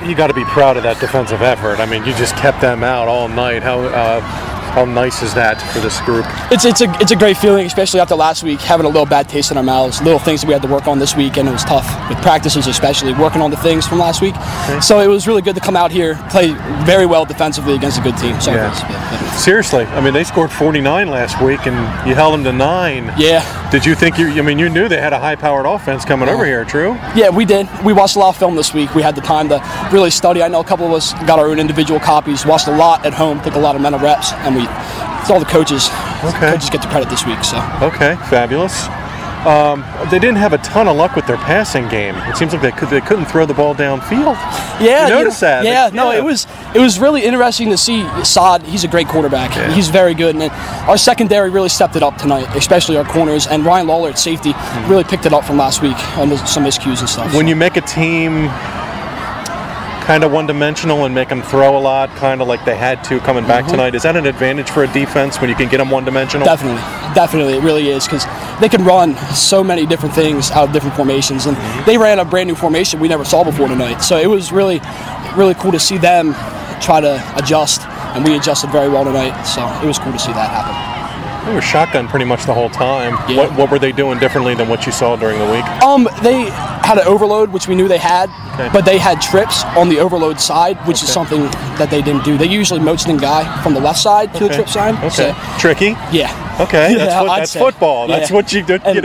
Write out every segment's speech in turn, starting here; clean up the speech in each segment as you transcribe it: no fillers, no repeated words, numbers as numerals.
you got to be proud of that defensive effort. I mean, you just kept them out all night. How nice is that for this group? It's a great feeling, especially after last week, having a little bad taste in our mouths, little things that we had to work on this week, and it was tough with practices, especially working on the things from last week. Okay. So it was really good to come out here, play very well defensively against a good team. So seriously, I mean, they scored 49 last week, and you held them to 9. Yeah. Did you think you knew they had a high-powered offense coming over here, true? Yeah, we did. We watched a lot of film this week. We had the time to really study. I know a couple of us got our own individual copies, watched a lot at home, took a lot of mental reps, and it's all the coaches. Okay. Coaches get the credit this week. So. Okay, fabulous. They didn't have a ton of luck with their passing game. It seems like they couldn't throw the ball downfield. Yeah, you noticed that? Yeah, it was really interesting to see Saad. He's a great quarterback. Yeah. He's very good, and our secondary really stepped it up tonight, especially our corners. And Ryan Lawler at safety really picked it up from last week on some miscues and stuff. When you make a team kind of one-dimensional and make them throw a lot, kind of like they had to coming back tonight, is that an advantage for a defense when you can get them one-dimensional? Definitely, it really is, because they can run so many different things out of different formations, and they ran a brand new formation we never saw before tonight. So it was really, really cool to see them try to adjust, and we adjusted very well tonight. So it was cool to see that happen. They were shotgun pretty much the whole time. Yeah. What were they doing differently than what you saw during the week? They had an overload, which we knew they had, but they had trips on the overload side, which is something that they didn't do. They usually motion guy from the left side to the trip side. Okay. So, tricky? Yeah. Okay, that's football. That's what you got to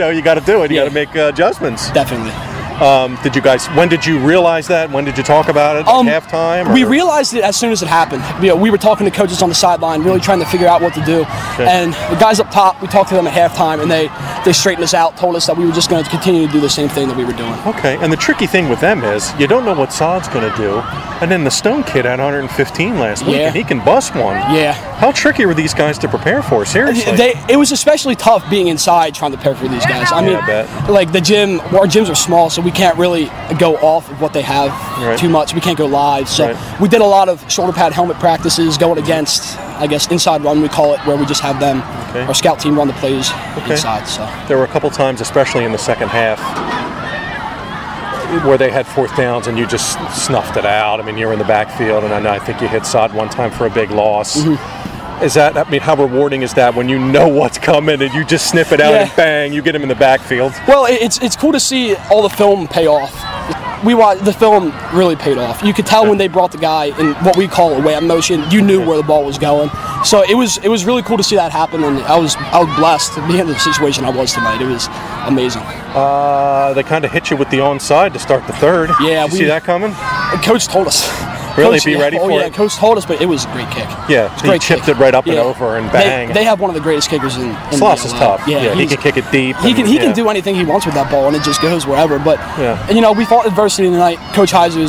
do it. You got to make adjustments. Definitely. When did you realize that? When did you talk about it? At halftime? We realized it as soon as it happened. We were talking to coaches on the sideline, really trying to figure out what to do. Okay. And the guys up top, we talked to them at halftime, and they straightened us out, told us that we were just going to continue to do the same thing that we were doing. Okay, and the tricky thing with them is you don't know what Saad's going to do. And then the Stone kid had 115 last week, and he can bust one. Yeah. How tricky were these guys to prepare for? Seriously. It was especially tough being inside trying to prepare for these guys. I mean, like our gyms are small, so we can't really go off of what they have too much. We can't go live. So we did a lot of shoulder pad helmet practices going against, I guess, inside run we call it, where we just have them, our scout team, run the plays inside. So there were a couple times, especially in the second half, where they had fourth downs and you just snuffed it out. I mean, you were in the backfield, and I think you hit Saad one time for a big loss. Is that, I mean, how rewarding is that when you know what's coming and you just snip it out and bang, you get him in the backfield? Well, it's cool to see all the film pay off. The film really paid off. You could tell when they brought the guy in what we call a way-up motion, you knew where the ball was going. So it was really cool to see that happen, and I was blessed to be in the situation I was tonight. It was amazing. They kind of hit you with the onside to start the third. Yeah, Did you see that coming? Coach told us. Really? Be ready for it? Yeah, Coach told us, but it was a great kick. Yeah, he chipped it right up and over and bang. They have one of the greatest kickers in Sloss is tough. Yeah, he can kick it deep. He can do anything he wants with that ball, and it just goes wherever. But we fought adversity tonight. Coach Heiser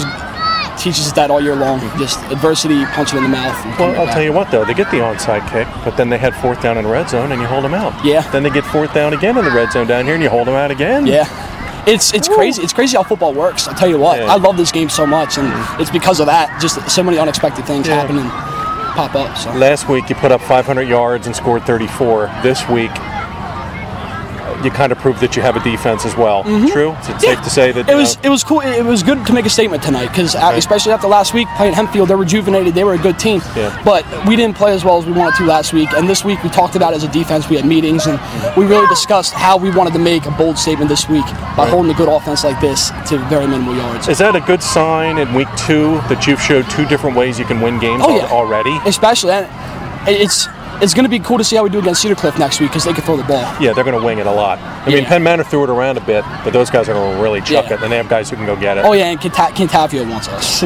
teaches us that all year long. Just adversity, punch it in the mouth. Well, I'll tell you what, though. They get the onside kick, but then they had fourth down in the red zone, and you hold them out. Yeah. Then they get fourth down again in the red zone down here, and you hold them out again. Yeah. It's crazy. It's crazy how football works. I'll tell you what. I love this game so much, and it's because of that. Just so many unexpected things happen and pop up. So. Last week you put up 500 yards and scored 34. This week you kind of proved that you have a defense as well. True? Is it safe to say that it was cool? It was good to make a statement tonight because especially after last week playing Hempfield, they're rejuvenated. They were a good team, but we didn't play as well as we wanted to last week. And this week we talked about it as a defense. We had meetings and we really discussed how we wanted to make a bold statement this week by holding a good offense like this to very minimal yards. Is that a good sign in week 2 that you've showed 2 different ways you can win games already? Especially, it's going to be cool to see how we do against Cedar Cliff next week because they can throw the ball. Yeah, they're going to wing it a lot. I mean, Penn Manor threw it around a bit, but those guys are going to really chuck it, and they have guys who can go get it. Oh, yeah, and Kentavio wants us.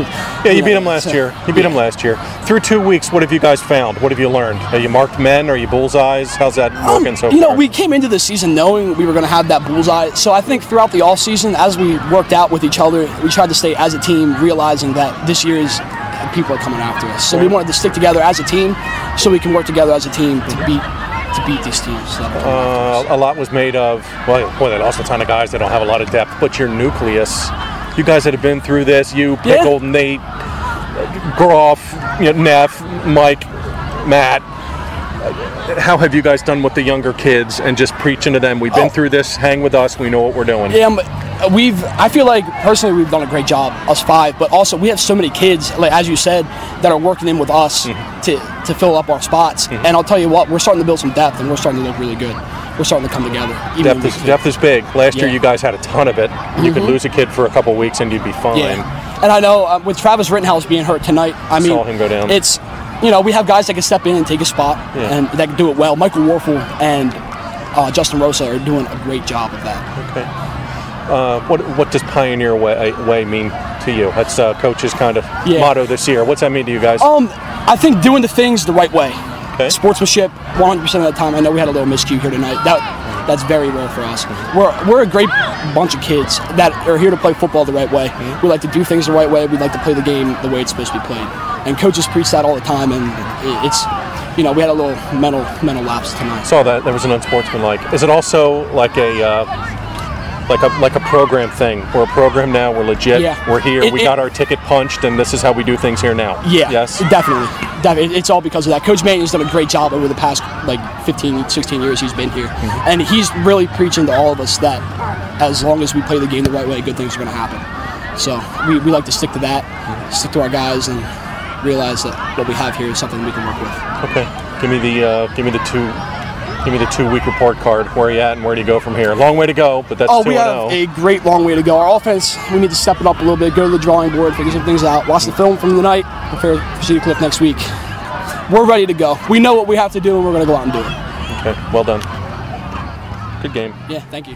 You beat them last year. You beat them last year. Through 2 weeks, what have you guys found? What have you learned? Are you marked men? Are you bullseyes? How's that working so far? We came into the season knowing we were going to have that bullseye. So I think throughout the offseason, as we worked out with each other, we tried to stay as a team, realizing that this year's people are coming after us. So we wanted to stick together as a team so we can work together as a team to beat these teams. A lot was made of, they lost a ton of guys that don't have a lot of depth, but your nucleus, you guys that have been through this, you, Pickle, Nate, Groff, Neff, Mike, Matt, how have you guys done with the younger kids and just preaching to them, we've been through this, hang with us, we know what we're doing? Yeah, I feel like personally we've done a great job, us 5, but also we have so many kids, like as you said, that are working in with us to fill up our spots. And I'll tell you what, we're starting to build some depth, and we're starting to look really good. We're starting to come together. Depth is big. Last year you guys had a ton of it. You could lose a kid for a couple weeks and you'd be fine. Yeah. And I know with Travis Rittenhouse being hurt tonight, I mean, saw him go down. It's, we have guys that can step in and take a spot and that can do it well. Michael Warfel and Justin Rosa are doing a great job of that. Okay. What does Pioneer Way mean to you? That's Coach's kind of motto this year. What's that mean to you guys? I think doing the things the right way. Okay. Sportsmanship, 100% of the time. I know we had a little miscue here tonight. That's very rare for us. We're a great bunch of kids that are here to play football the right way. We like to do things the right way. We like to play the game the way it's supposed to be played. And coaches preach that all the time, and it's, we had a little mental lapse tonight. Saw that. There was an unsportsmanlike. Is it also like a program thing? We're a program now. We're legit. Yeah. We're here. We got our ticket punched, and this is how we do things here now. Yeah. Yes. Definitely. It's all because of that. Coach Mannion's done a great job over the past 15, 16 years he's been here, and he's really preaching to all of us that as long as we play the game the right way, good things are going to happen. So we like to stick to that, stick to our guys, and realize that what we have here is something we can work with. Okay. Give me the 2-week report card. Where are you at and where do you go from here? Long way to go, but that's 2-0. We have a great long way to go. Our offense, we need to step it up a little bit, go to the drawing board, figure some things out, watch the film from the night, prepare for Cedar Cliff next week. We're ready to go. We know what we have to do, and we're going to go out and do it. Okay, well done. Good game. Yeah, thank you.